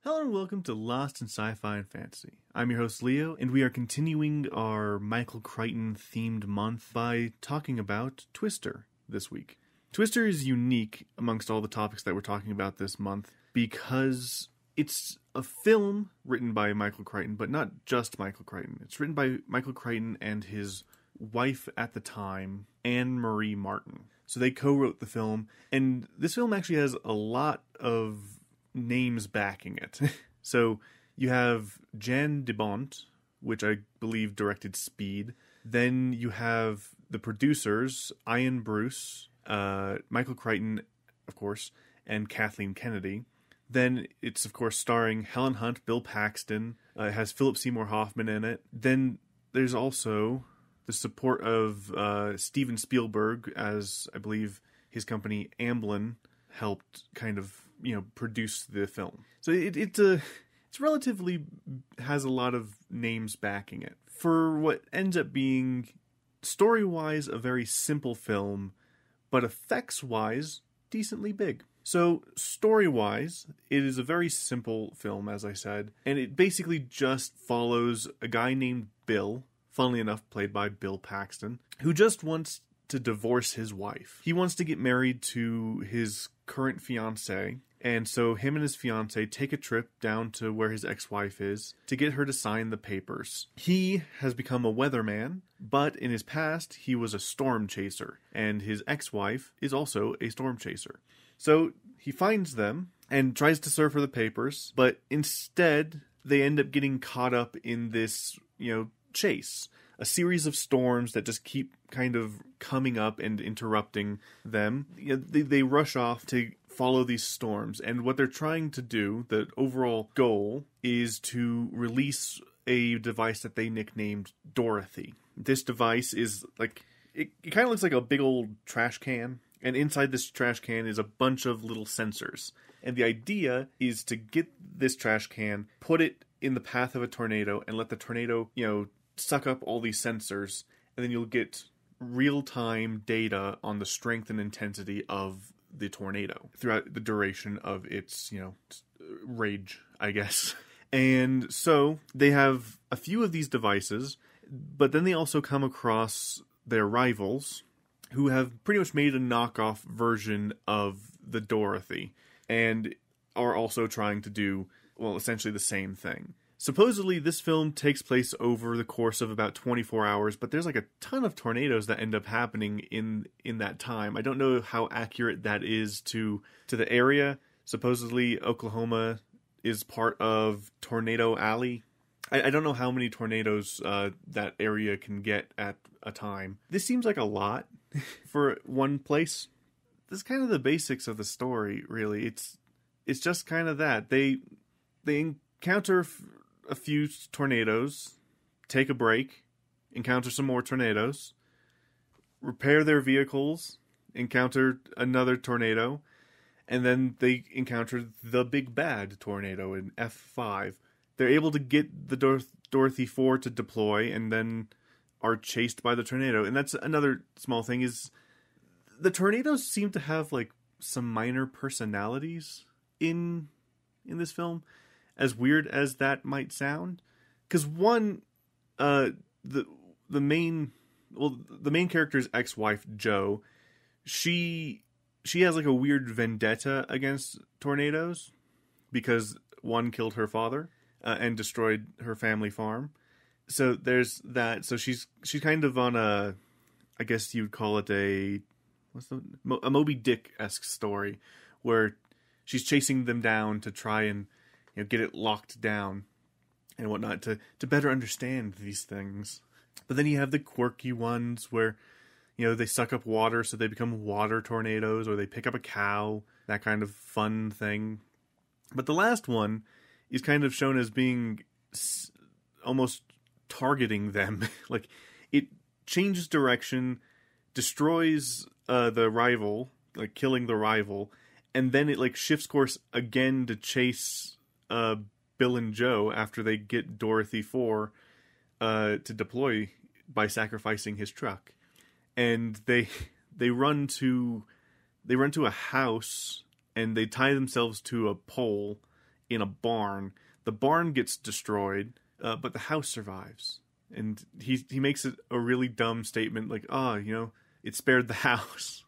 Hello and welcome to Lost in Sci-Fi and Fantasy. I'm your host Leo, and we are continuing our Michael Crichton themed month by talking about Twister this week. Twister is unique amongst all the topics that we're talking about this month because it's a film written by Michael Crichton, but not just Michael Crichton. It's written by Michael Crichton and his wife at the time, Anne Marie Martin. So they co-wrote the film, and this film actually has a lot of names backing it. So you have Jan de Bont, which I believe directed Speed. Then you have the producers, Ian Bruce, Michael Crichton, of course, and Kathleen Kennedy. Then it's, of course, starring Helen Hunt, Bill Paxton. It has Philip Seymour Hoffman in it. Then there's also the support of Steven Spielberg, as I believe his company Amblin helped kind of, produce the film. So it's relatively has a lot of names backing it. For what ends up being, story-wise, a very simple film, but effects-wise, decently big. So, story-wise, it is a very simple film, as I said, and it basically just follows a guy named Bill, funnily enough played by Bill Paxton, who just wants to divorce his wife. He wants to get married to his current fiancée, and so him and his fiancée take a trip down to where his ex-wife is to get her to sign the papers. He has become a weatherman, but in his past, he was a storm chaser, and his ex-wife is also a storm chaser. So he finds them and tries to serve her the papers, but instead they end up getting caught up in this, chase. A series of storms that just keep kind of coming up and interrupting them. They rush off to follow these storms, and what they're trying to do, the overall goal, is to release a device that they nicknamed Dorothy. This device is like, it kind of looks like a big old trash can, and inside this trash can is a bunch of little sensors. And the idea is to get this trash can, put it in the path of a tornado, and let the tornado, suck up all these sensors, and then you'll get real-time data on the strength and intensity of the tornado throughout the duration of its, rage, I guess. And so they have a few of these devices, but then they also come across their rivals, who have pretty much made a knockoff version of the Dorothy, and are also trying to do, essentially the same thing. Supposedly, this film takes place over the course of about 24 hours, but there's like a ton of tornadoes that end up happening in that time. I don't know how accurate that is to the area. Supposedly, Oklahoma is part of Tornado Alley. I don't know how many tornadoes that area can get at a time. This seems like a lot for one place. This is kind of the basics of the story, really. It's just kind of that. They encounter a few tornadoes, take a break, encounter some more tornadoes, repair their vehicles, encounter another tornado, and then they encounter the big bad tornado in F5. They're able to get the Dorothy 4 to deploy, and then are chased by the tornado. And that's another small thing, is the tornadoes seem to have like some minor personalities in this film, as weird as that might sound. Because one, the main character's ex-wife, Jo, she has like a weird vendetta against tornadoes, because one killed her father and destroyed her family farm. So there's that. So she's kind of on a, I guess you'd call it a Moby Dick-esque story, where she's chasing them down to try and get it locked down and whatnot to better understand these things. But then you have the quirky ones where, they suck up water, so they become water tornadoes, or they pick up a cow, that kind of fun thing. But the last one is kind of shown as being almost targeting them. Like, it changes direction, destroys the rival, like killing the rival, and then it like shifts course again to chase Bill and Jo after they get Dorothy 4 to deploy by sacrificing his truck. And they run to a house, and they tie themselves to a pole in a barn. The barn gets destroyed, but the house survives. And he makes it a really dumb statement like, it spared the house.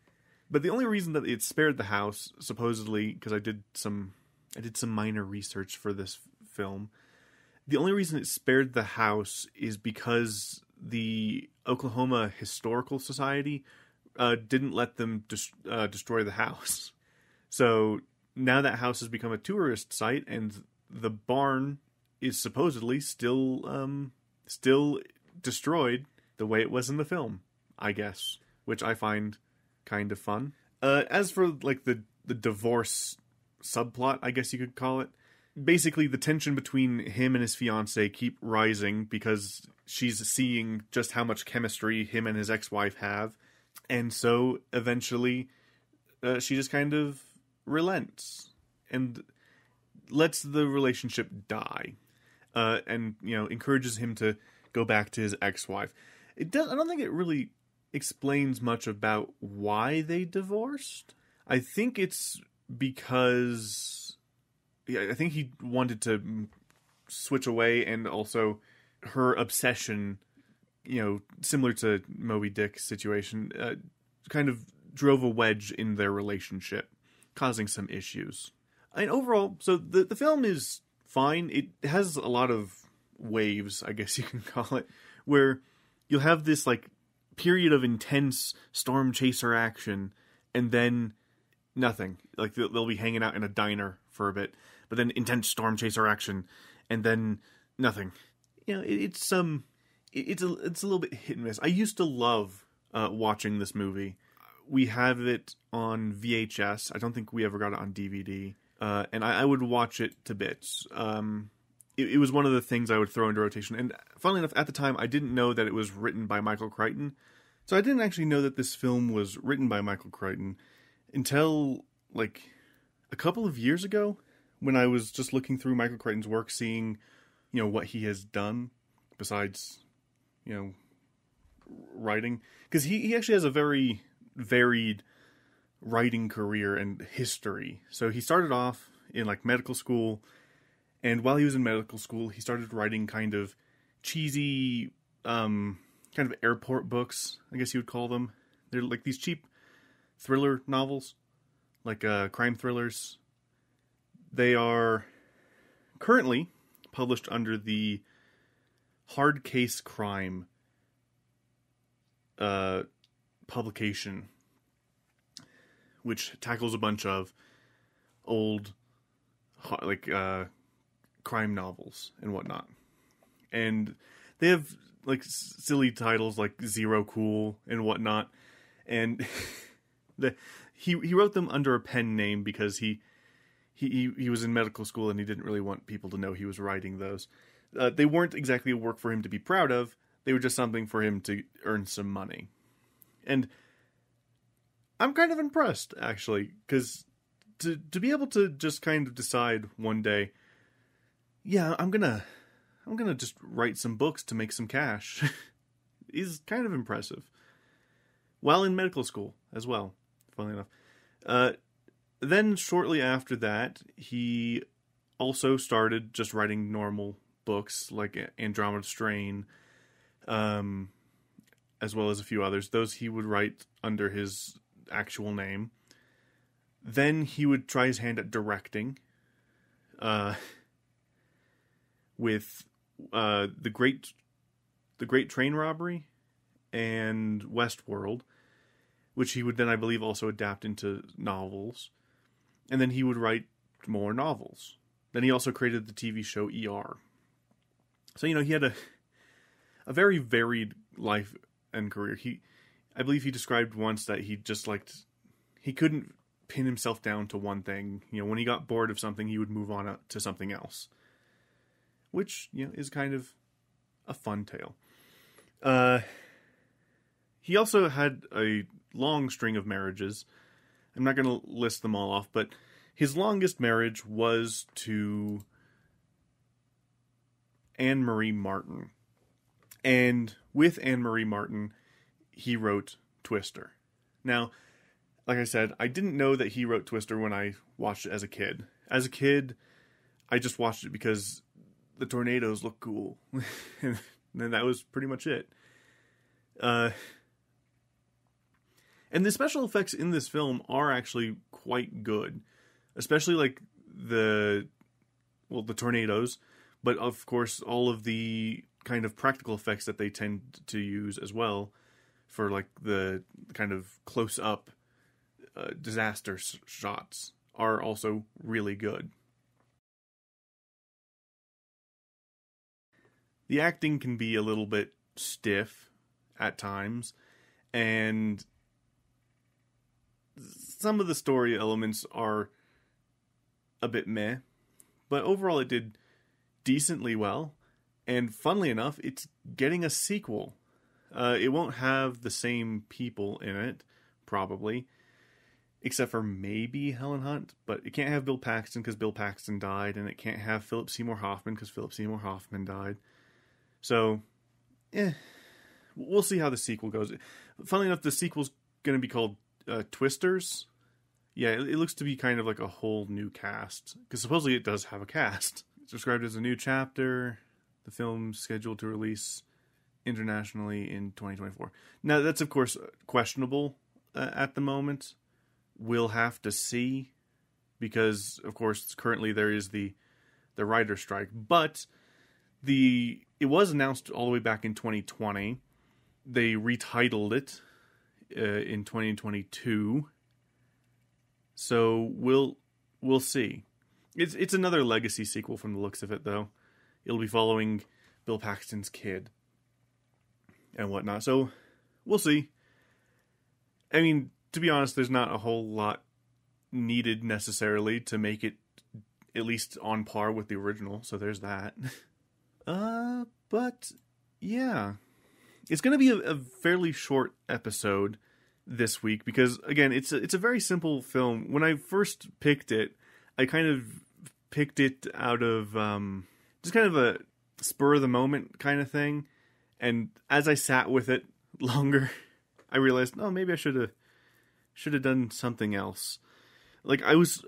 But the only reason that it spared the house, supposedly, because I did some minor research for this film, the only reason it spared the house is because the Oklahoma Historical Society didn't let them destroy the house. So now that house has become a tourist site, and the barn is supposedly still destroyed the way it was in the film, I guess, which I find kind of fun. As for like the divorce subplot, I guess you could call it, basically the tension between him and his fiancée keep rising because she's seeing just how much chemistry him and his ex-wife have, and so eventually she just kind of relents and lets the relationship die, and encourages him to go back to his ex-wife. I don't think it really explains much about why they divorced. I think it's because I think he wanted to switch away, and also her obsession, similar to Moby Dick's situation, kind of drove a wedge in their relationship, causing some issues. And overall, so the film is fine. It has a lot of waves, I guess you can call it, where you'll have this like period of intense storm chaser action, and then nothing. Like they'll be hanging out in a diner for a bit, but then intense storm chaser action, and then nothing. It's a little bit hit and miss. I used to love watching this movie. We have it on VHS. I don't think we ever got it on DVD. And I would watch it to bits. It was one of the things I would throw into rotation. And funnily enough, at the time, I didn't know that it was written by Michael Crichton. So I didn't actually know that this film was written by Michael Crichton until, like, a couple of years ago, when I was just looking through Michael Crichton's work, seeing, what he has done besides, writing. Because he actually has a very varied writing career and history. So he started off in like medical school, and while he was in medical school, he started writing kind of cheesy, kind of airport books, I guess you would call them. They're like these cheap thriller novels, like crime thrillers. They are currently published under the Hard Case Crime publication, which tackles a bunch of old, like, crime novels and whatnot. And they have, like, silly titles like Zero Cool and whatnot. And he wrote them under a pen name because he was in medical school and he didn't really want people to know he was writing those. They weren't exactly a work for him to be proud of. They were just something for him to earn some money. And I'm kind of impressed, actually, because to be able to just kind of decide one day, yeah, I'm gonna just write some books to make some cash, is kind of impressive. While in medical school as well, funnily enough. Then shortly after that, he also started just writing normal books like Andromeda Strain, as well as a few others. Those he would write under his actual name. Then he would try his hand at directing, with the Great Train Robbery and Westworld, which he would then, I believe, also adapt into novels. And then he would write more novels. Then he also created the TV show ER. So, he had a very varied life and career. I believe he described once that he couldn't pin himself down to one thing. When he got bored of something, he would move on to something else. Which, is kind of a fun tale. He also had a long string of marriages. I'm not going to list them all off, but his longest marriage was to Anne Marie Martin. And with Anne Marie Martin, he wrote Twister. Now, like I said, I didn't know that he wrote Twister when I watched it as a kid. As a kid, I just watched it because the tornadoes look cool. And then that was pretty much it. And the special effects in this film are actually quite good. Especially like the tornadoes, but of course all of the kind of practical effects that they tend to use as well for like the kind of close-up disaster shots are also really good. The acting can be a little bit stiff at times, and some of the story elements are a bit meh, but overall it did decently well, and funnily enough, it's getting a sequel. It won't have the same people in it, probably, except for maybe Helen Hunt, but it can't have Bill Paxton because Bill Paxton died, and it can't have Philip Seymour Hoffman because Philip Seymour Hoffman died. So, we'll see how the sequel goes. Funnily enough, the sequel's going to be called Twisters. Yeah, it looks to be kind of like a whole new cast, because supposedly it does have a cast. It's described as a new chapter. The film's scheduled to release internationally in 2024. Now, that's of course questionable at the moment. We'll have to see, because of course currently there is the writer's strike. But it was announced all the way back in 2020. They retitled it in 2022. So we'll see. It's another legacy sequel from the looks of it, though. It'll be following Bill Paxton's kid and whatnot. So we'll see. I mean, to be honest, there's not a whole lot needed necessarily to make it at least on par with the original. So there's that. But yeah, it's going to be a fairly short episode this week because, again, it's a very simple film. When I first picked it, I kind of picked it out of just kind of a spur of the moment kind of thing. And as I sat with it longer, I realized, oh, maybe I should have done something else. Like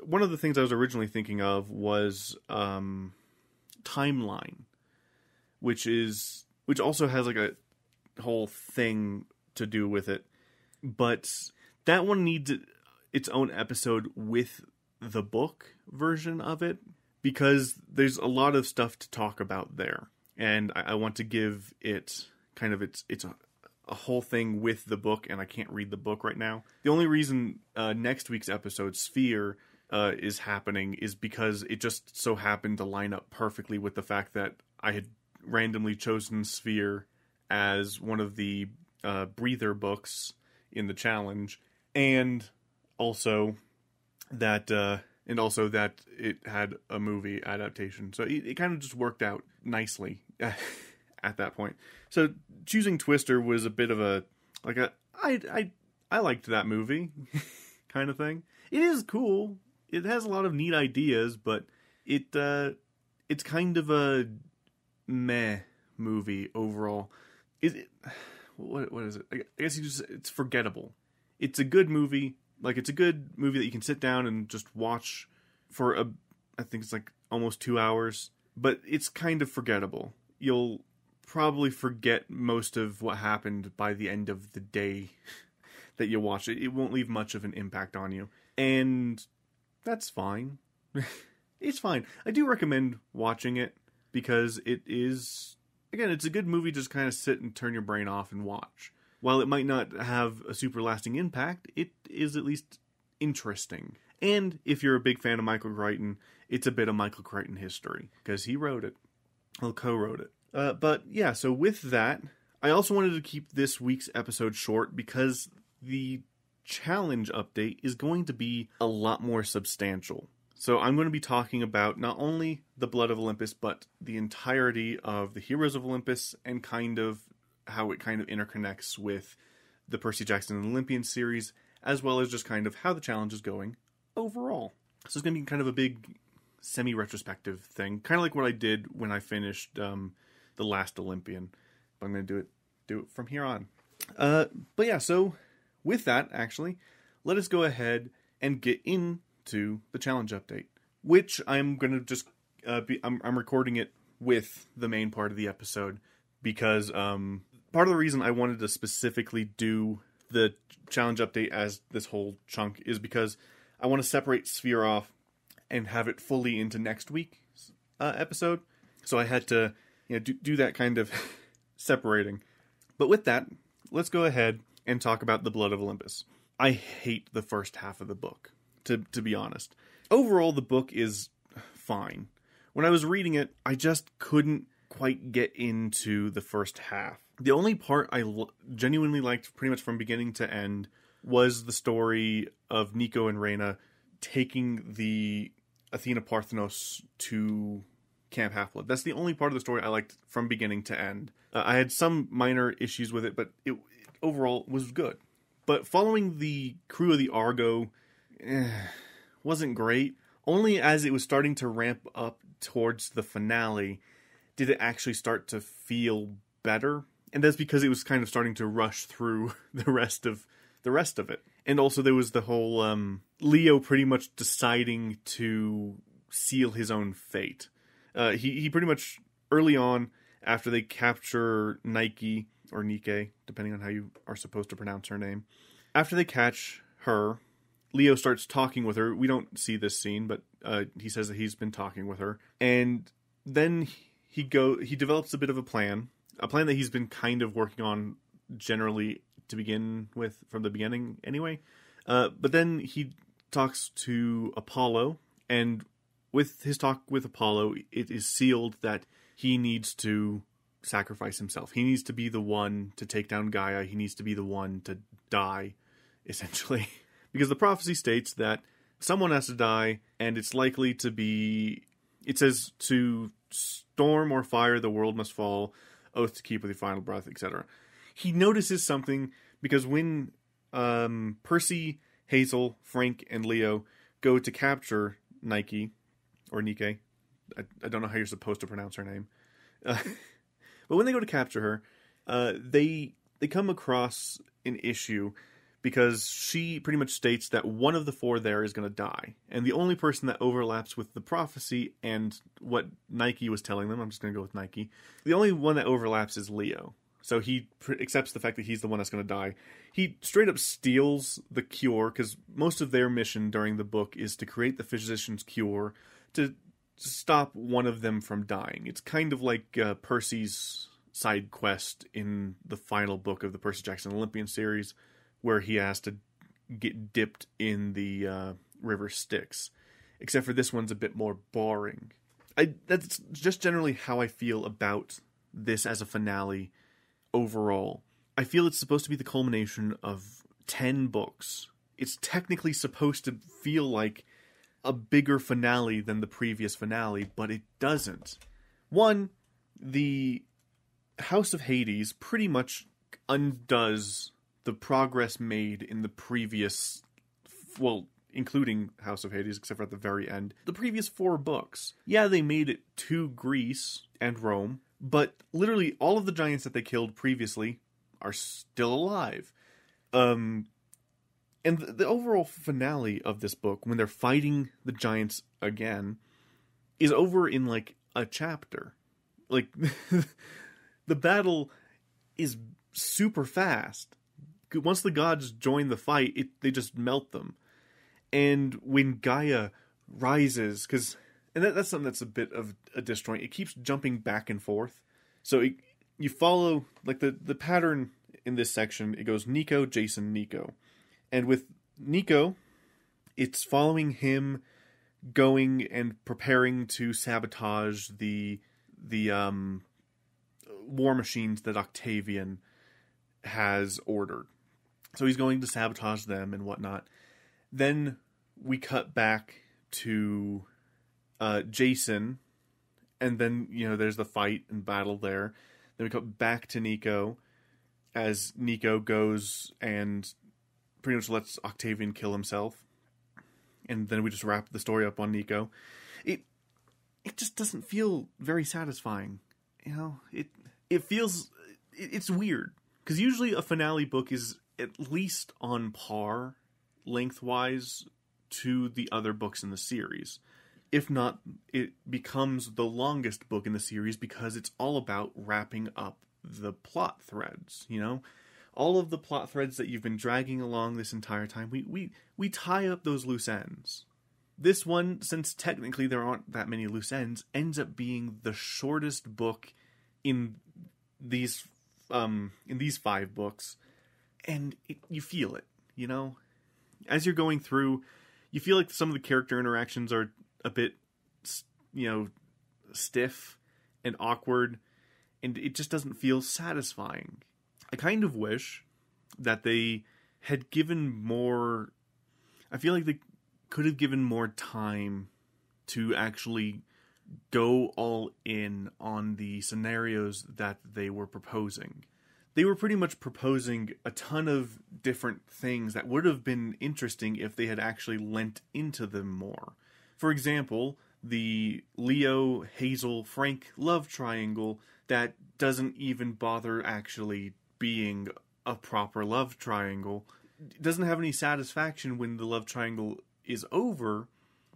one of the things I was originally thinking of was Timeline, which also has like a whole thing to do with it. But that one needs its own episode with the book version of it, because there's a lot of stuff to talk about there. And I want to give it kind of it's a whole thing with the book, and I can't read the book right now. The only reason next week's episode, Sphere, is happening is because it just so happened to line up perfectly with the fact that I had randomly chosen Sphere as one of the breather books in the challenge, and also that it had a movie adaptation. So it kind of just worked out nicely at that point. So choosing Twister was a bit of I liked that movie kind of thing. It is cool. It has a lot of neat ideas, but it's kind of a meh movie overall. What is it? I guess it's forgettable. It's a good movie. Like, it's a good movie that you can sit down and just watch for I think it's like almost 2 hours, but it's kind of forgettable. You'll probably forget most of what happened by the end of the day that you watch it. It won't leave much of an impact on you. And that's fine. It's fine. I do recommend watching it because it is, again, it's a good movie. Just kind of sit and turn your brain off and watch. While it might not have a super lasting impact, it is at least interesting. And if you're a big fan of Michael Crichton, it's a bit of Michael Crichton history, because he wrote it. Well, co-wrote it. But yeah, so with that, I also wanted to keep this week's episode short because the challenge update is going to be a lot more substantial. So I'm going to be talking about not only the Blood of Olympus, but the entirety of the Heroes of Olympus, and kind of how it kind of interconnects with the Percy Jackson and Olympian series, as well as just kind of how the challenge is going overall. So it's going to be kind of a big semi-retrospective thing, kind of like what I did when I finished The Last Olympian. But I'm going to do it from here on. But yeah, so with that, actually, let us go ahead and get into the challenge update, which I'm going to just I'm recording it with the main part of the episode because part of the reason I wanted to specifically do the challenge update as this whole chunk is because I want to separate Sphere off and have it fully into next week's episode. So I had to do that kind of separating. But with that, let's go ahead and talk about The Blood of Olympus. I hate the first half of the book, to be honest. Overall, the book is fine. When I was reading it, I just couldn't quite get into the first half. The only part I genuinely liked pretty much from beginning to end was the story of Nico and Reyna taking the Athena Parthenos to Camp Half-Blood. That's the only part of the story I liked from beginning to end. I had some minor issues with it, but it overall was good. But following the crew of the Argo wasn't great. Only as it was starting to ramp up towards the finale did it actually start to feel better. And that's because it was kind of starting to rush through the rest of it. And also there was the whole Leo pretty much deciding to seal his own fate. He pretty much, early on, after they capture Nike, or Nike, depending on how you are supposed to pronounce her name. After they catch her, Leo starts talking with her. We don't see this scene, but he says that he's been talking with her. And then he develops a bit of a plan that he's been kind of working on generally to begin with, from the beginning anyway. But then he talks to Apollo, and with his talk with Apollo, it is sealed that he needs to sacrifice himself. He needs to be the one to take down Gaia. He needs to be the one to die, essentially. Because the prophecy states that someone has to die, and it's likely to be... It says, to storm or fire, the world must fall, oath to keep with your final breath, etc. He notices something, because when Percy, Hazel, Frank, and Leo go to capture Nike, or Nike, I don't know how you're supposed to pronounce her name, but when they go to capture her, they come across an issue, because she pretty much states that one of the four there is going to die. And the only person that overlaps with the prophecy and what Nike was telling them, I'm just going to go with Nike, the only one that overlaps is Leo. So he accepts the fact that he's the one that's going to die. He straight up steals the cure, because most of their mission during the book is to create the physician's cure to stop one of them from dying. It's kind of like Percy's side quest in the final book of the Percy Jackson Olympian series, where he has to get dipped in the river Styx. Except for this one's a bit more boring. That's just generally how I feel about this as a finale overall. I feel it's supposed to be the culmination of 10 books. It's technically supposed to feel like a bigger finale than the previous finale, but it doesn't. One, the House of Hades pretty much undoes the progress made in the previous, well, including House of Hades, except for at the very end, the previous 4 books. Yeah, they made it to Greece and Rome, but literally all of the giants that they killed previously are still alive. And the overall finale of this book, when they're fighting the giants again, is over in like a chapter. Like, the battle is super fast. Once the gods join the fight, they just melt them. And when Gaia rises, that's something that's a bit of a disjoint. It keeps jumping back and forth. So you follow, like, the pattern in this section. It goes Nico, Jason, Nico. And with Nico, it's following him going and preparing to sabotage the war machines that Octavian has ordered. So he's going to sabotage them and whatnot. Then we cut back to Jason, and then, there's the fight and battle there. Then we cut back to Nico, as Nico goes and pretty much lets Octavian kill himself. And then we just wrap the story up on Nico. It just doesn't feel very satisfying. It feels... It's weird. Because usually a finale book is at least on par, lengthwise, to the other books in the series. if not, it becomes the longest book in the series because it's all about wrapping up the plot threads, you know? All of the plot threads that you've been dragging along this entire time, we tie up those loose ends. This one, since technically there aren't that many loose ends, ends up being the shortest book in these 5 books, and you feel it, you know? As you're going through, you feel like some of the character interactions are a bit, you know, stiff and awkward, and it just doesn't feel satisfying. I kind of wish that they had given more... I feel like they could have given more time to actually go all in on the scenarios that they were proposing. They were pretty much proposing a ton of different things that would have been interesting if they had actually lent into them more. For example, the Leo, Hazel, Frank love triangle that doesn't even bother actually being a proper love triangle. It doesn't have any satisfaction when the love triangle is over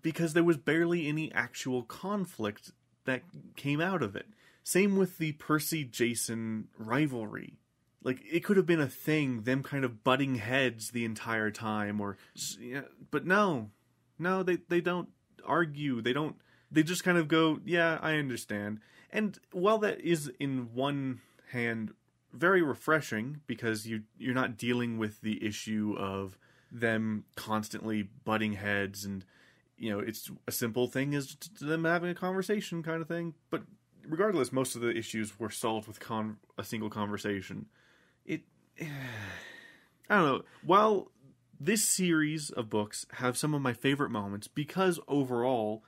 because there was barely any actual conflict that came out of it. Same with the Percy-Jason rivalry. Like, it could have been a thing, them kind of butting heads the entire time, or... Yeah, but no, they don't argue. They just kind of go, yeah, I understand. And while that is, in one hand, very refreshing, because you're not dealing with the issue of them constantly butting heads, and, you know, it's a simple thing as them having a conversation kind of thing. But regardless, most of the issues were solved with a single conversation. I don't know. While this series of books have some of my favorite moments, because overall,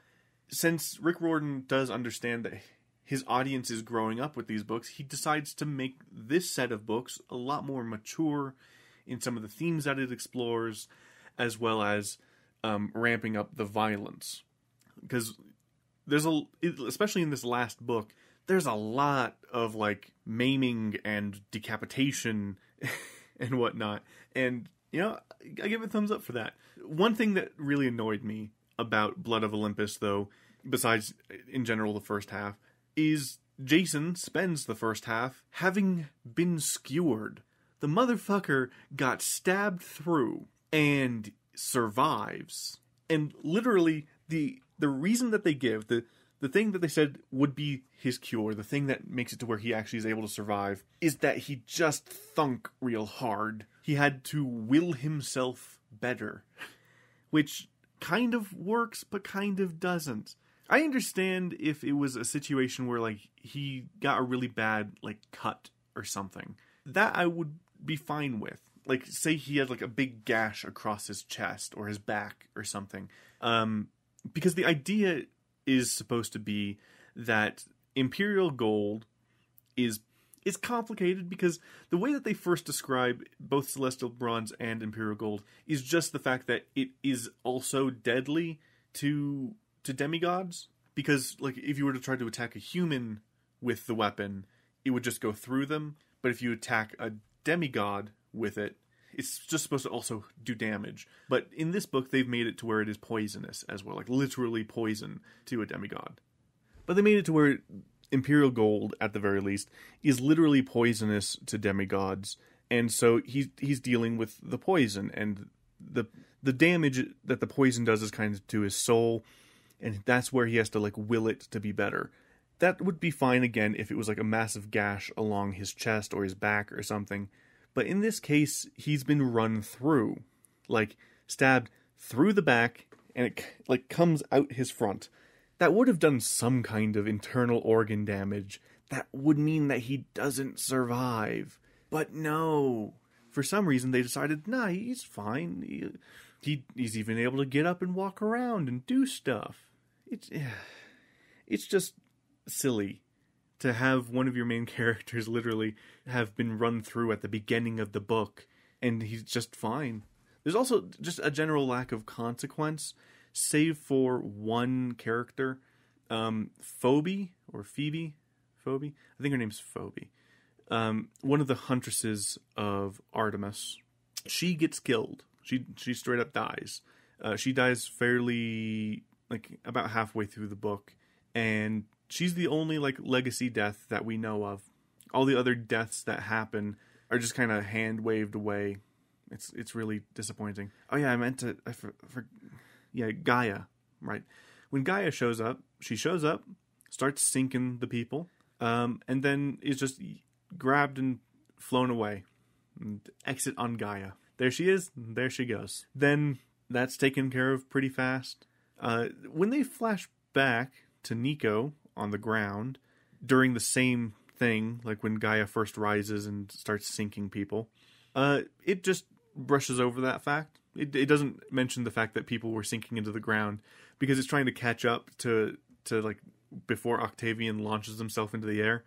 since Rick Riordan does understand that his audience is growing up with these books, he decides to make this set of books a lot more mature in some of the themes that it explores, as well as ramping up the violence. Because especially in this last book, there's a lot of, like, maiming and decapitation and whatnot. And, you know, I give it a thumbs up for that. One thing that really annoyed me about Blood of Olympus, though, besides, in general, the first half, is Jason spends the first half having been skewered. The motherfucker got stabbed through and survives. And literally, the reason that they give, the thing that they said would be his cure, the thing that makes it to where he actually is able to survive, is that he just thunk real hard. He had to will himself better. Which kind of works, but kind of doesn't. I understand if it was a situation where, like, he got a really bad, like, cut or something. That I would be fine with. Like, say he had, like, a big gash across his chest or his back or something. Because the idea is supposed to be that Imperial Gold is complicated, because the way that they first describe both Celestial Bronze and Imperial Gold is just the fact that it is also deadly to demigods. Because, like, if you were to try to attack a human with the weapon, it would just go through them. But if you attack a demigod with it, it's just supposed to also do damage. But in this book, they've made it to where it is poisonous as well. Like, literally poison to a demigod. But they made it to where Imperial Gold, at the very least, is literally poisonous to demigods. And so he's dealing with the poison. And the damage that the poison does is kind of to his soul. And that's where he has to, like, will it to be better. That would be fine, again, if it was, like, a massive gash along his chest or his back or something. But in this case, he's been run through. Like, stabbed through the back, and it, like, comes out his front. That would have done some kind of internal organ damage. That would mean that he doesn't survive. But no. For some reason, they decided, nah, he's fine. He's even able to get up and walk around and do stuff. It's just silly to have one of your main characters literally have been run through at the beginning of the book, and he's just fine. There's also just a general lack of consequence, save for one character, Phoebe, or Phoebe? Phoebe? I think her name's Phoebe. One of the huntresses of Artemis. She gets killed. She straight up dies. She dies fairly like about halfway through the book, and she's the only like legacy death that we know of. All the other deaths that happen are just kind of hand waved away. It's really disappointing. Oh yeah, I meant to. Gaia, right? When Gaia shows up, she shows up, starts sinking the people, and then is just grabbed and flown away. And exit on Gaia. There she is. There she goes. Then that's taken care of pretty fast. When they flash back to Nico on the ground during the same thing, like when Gaia first rises and starts sinking people, it just brushes over that fact. It doesn't mention the fact that people were sinking into the ground because it's trying to catch up to like before Octavian launches himself into the air,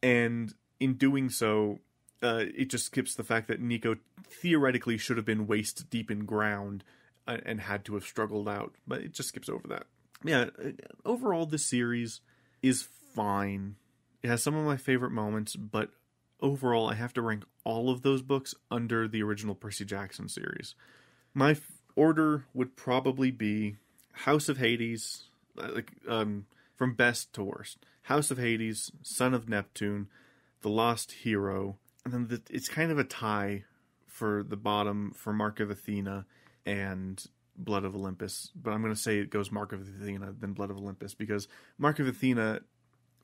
and in doing so, it just skips the fact that Nico theoretically should have been waist deep in ground and had to have struggled out, but it just skips over that. Yeah, overall this series is fine. It has some of my favorite moments, but overall I have to rank all of those books under the original Percy Jackson series. My order would probably be House of Hades, from best to worst. House of Hades, Son of Neptune, The Lost Hero, and then it's kind of a tie for the bottom for Mark of Athena and Blood of Olympus. But I'm going to say it goes Mark of Athena, then Blood of Olympus, because Mark of Athena,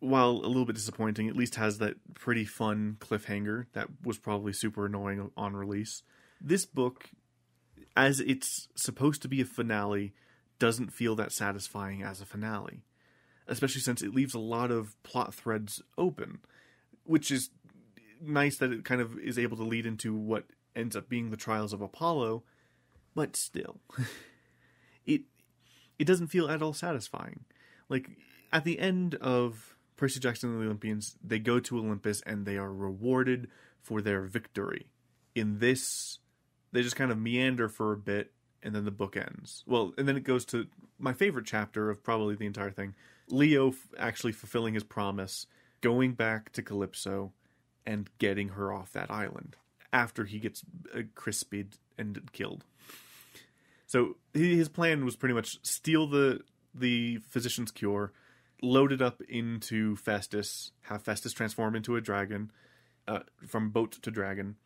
while a little bit disappointing, at least has that pretty fun cliffhanger that was probably super annoying on release. This book, as it's supposed to be a finale, doesn't feel that satisfying as a finale. Especially since it leaves a lot of plot threads open, which is nice that it kind of is able to lead into what ends up being the trials of Apollo, but still, it doesn't feel at all satisfying. Like, at the end of Percy Jackson and the Olympians, they go to Olympus and they are rewarded for their victory. In this, they just kind of meander for a bit, and then the book ends. Well, and then it goes to my favorite chapter of probably the entire thing. Leo actually fulfilling his promise, going back to Calypso, and getting her off that island after he gets crispied and killed. So his plan was pretty much steal the physician's cure, load it up into Festus, have Festus transform into a dragon, from boat to dragon,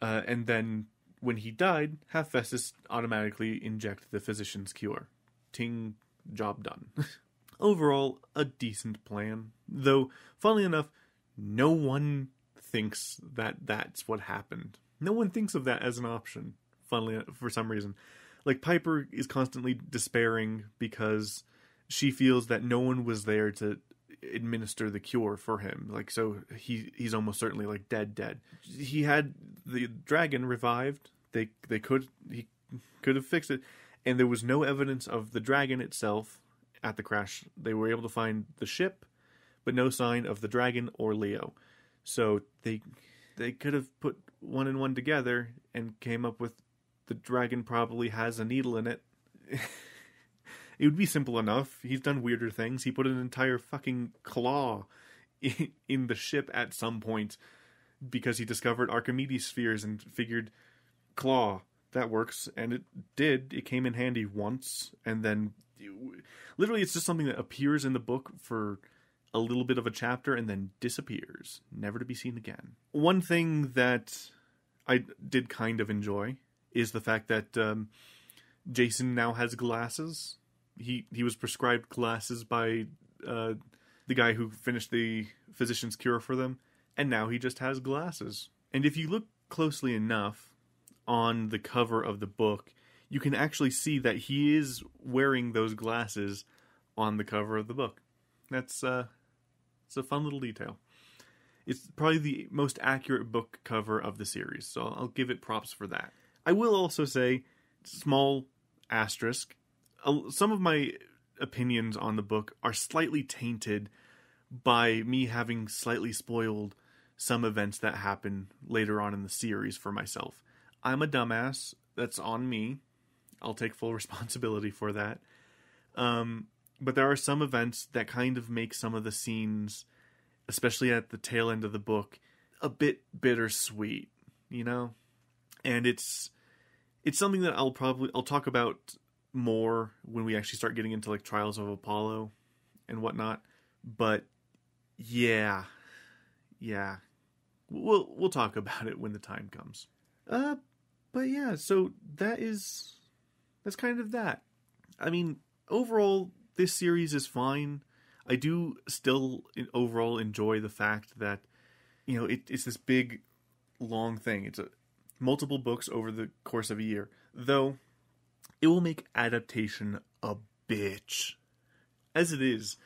and then when he died, have Festus automatically inject the physician's cure. Ting, job done. Overall, a decent plan. Though, funnily enough, no one thinks that that's what happened. No one thinks of that as an option, funnily, for some reason. Like, Piper is constantly despairing because she feels that no one was there to administer the cure for him. Like, so he's almost certainly, like, dead. He had the dragon revived. He could have fixed it. And there was no evidence of the dragon itself at the crash. They were able to find the ship, but no sign of the dragon or Leo. So they could have put one and one together and came up with the dragon probably has a needle in it. It would be simple enough. He's done weirder things. He put an entire fucking claw in the ship at some point because he discovered Archimedes spheres and figured, claw, that works. And it did. It came in handy once, and then literally it's just something that appears in the book for a little bit of a chapter and then disappears, never to be seen again. One thing that I did kind of enjoy is the fact that Jason now has glasses. He was prescribed glasses by the guy who finished the physician's cure for them, and now he just has glasses. And if you look closely enough on the cover of the book, you can actually see that he is wearing those glasses on the cover of the book. It's a fun little detail. It's probably the most accurate book cover of the series, so I'll give it props for that. I will also say, small asterisk, some of my opinions on the book are slightly tainted by me having slightly spoiled some events that happen later on in the series for myself. I'm a dumbass. That's on me. I'll take full responsibility for that. But there are some events that kind of make some of the scenes, especially at the tail end of the book, a bit bittersweet, you know? And it's something that I'll talk about more when we actually start getting into like Trials of Apollo and whatnot. But yeah, we'll talk about it when the time comes. But yeah, so that's kind of that. I mean, overall, this series is fine. I do still overall enjoy the fact that, you know, it's this big, long thing. It's multiple books over the course of a year. Though, it will make adaptation a bitch. As it is,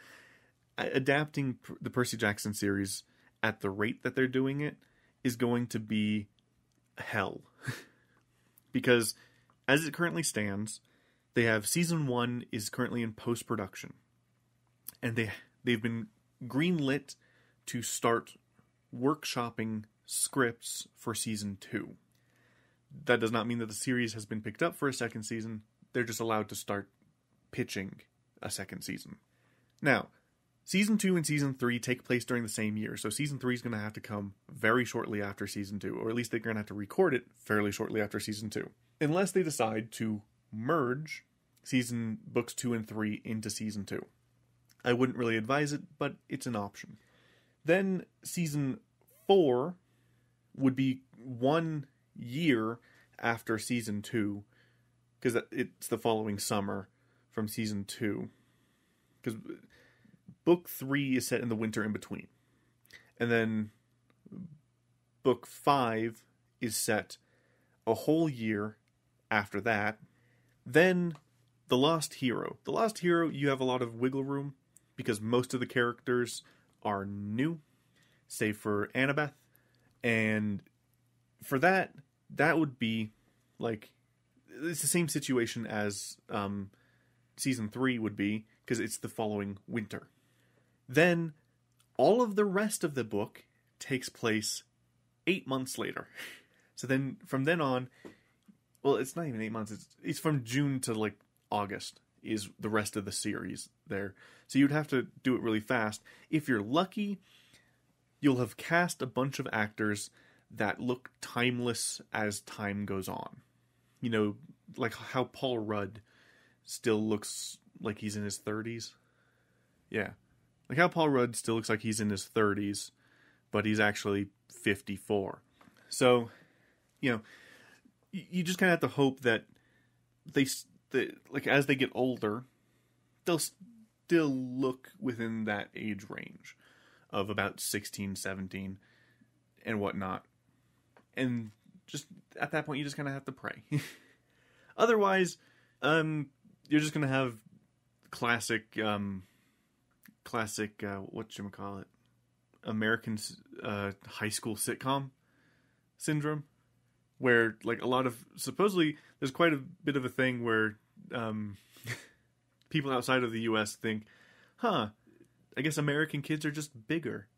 adapting the Percy Jackson series at the rate that they're doing it is going to be hell. Because, as it currently stands, they have Season 1 is currently in post-production. And they've been greenlit to start workshopping scripts for Season 2. That does not mean that the series has been picked up for a second season. They're just allowed to start pitching a second season. Now, Season 2 and Season 3 take place during the same year, so Season 3 is going to have to come very shortly after Season 2, or at least they're going to have to record it fairly shortly after Season 2. Unless they decide to merge books 2 and 3 into Season 2. I wouldn't really advise it, but it's an option. Then Season 4 would be 1 year after Season 2, because it's the following summer from Season 2. Because Book 3 is set in the winter in between. And then Book 5 is set a whole year after that. Then The Lost Hero. The Lost Hero, you have a lot of wiggle room because most of the characters are new, save for Annabeth. And for that would be like, it's the same situation as Season 3 would be, because it's the following winter. Then all of the rest of the book takes place 8 months later. So then from then on, well, it's not even 8 months. It's from June to like August is the rest of the series there. So you'd have to do it really fast. If you're lucky, you'll have cast a bunch of actors that look timeless as time goes on. You know, like how Paul Rudd still looks like he's in his 30s. Yeah. Like how Paul Rudd still looks like he's in his 30s, but he's actually 54. So, you know, you just kind of have to hope that they like as they get older, they'll still look within that age range of about 16, 17 and whatnot. And just at that point, you just kind of have to pray. Otherwise, you're just going to have classic, whatchamacallit, American high school sitcom syndrome, where like a lot of, supposedly there's quite a bit of a thing where people outside of the US think, I guess American kids are just bigger.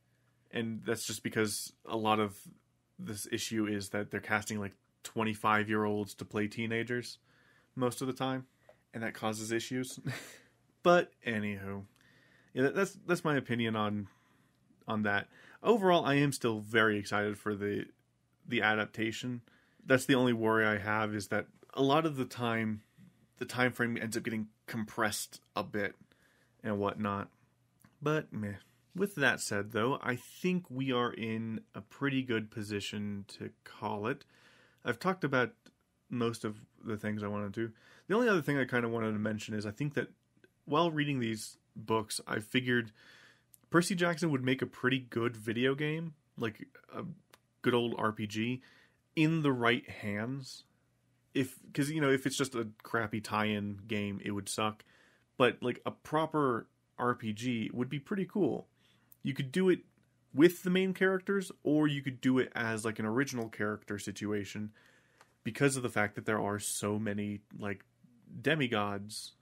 And that's just because a lot of this issue is that they're casting like 25-year-olds to play teenagers most of the time, and that causes issues. But anywho, yeah, that's my opinion on that. Overall, I am still very excited for the adaptation. That's the only worry I have, is that a lot of the time frame ends up getting compressed a bit and whatnot. But meh. With that said, though, I think we are in a pretty good position to call it. I've talked about most of the things I wanted to. The only other thing I kind of wanted to mention is I think that while reading these books, I figured Percy Jackson would make a pretty good video game, like a good old RPG, in the right hands. Because, you know, if it's just a crappy tie-in game, it would suck. But, like, a proper RPG would be pretty cool. You could do it with the main characters, or you could do it as, like, an original character situation, because of the fact that there are so many, like, demigods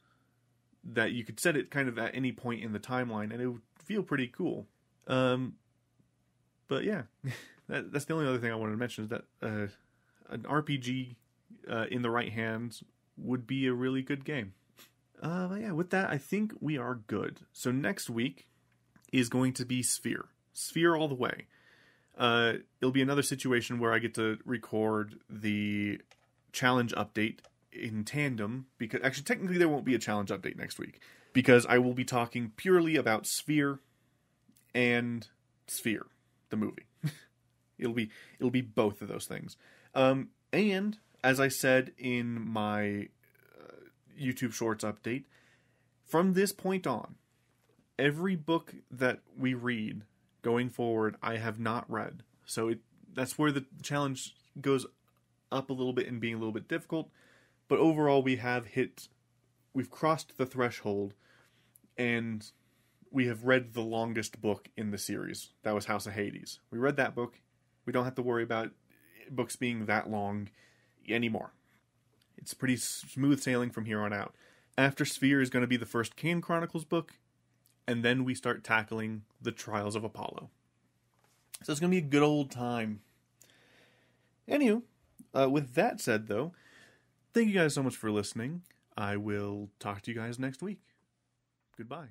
that you could set it kind of at any point in the timeline, and it would feel pretty cool. But yeah, that's the only other thing I wanted to mention, is that an RPG in the right hands would be a really good game. But yeah, with that, I think we are good. So next week is going to be Sphere. Sphere all the way. It'll be another situation where I get to record the challenge update in tandem, because actually technically there won't be a challenge update next week, because I will be talking purely about Sphere and Sphere, the movie. It'll be both of those things. And as I said in my YouTube Shorts update, from this point on, every book that we read going forward, I have not read. So that's where the challenge goes up a little bit and being a little bit difficult. But overall, we've crossed the threshold, and we have read the longest book in the series. That was House of Hades. We read that book. We don't have to worry about books being that long anymore. It's pretty smooth sailing from here on out. After Sphere is going to be the first Kane Chronicles book, and then we start tackling the Trials of Apollo. So it's going to be a good old time. Anywho, with that said, though, thank you guys so much for listening. I will talk to you guys next week. Goodbye.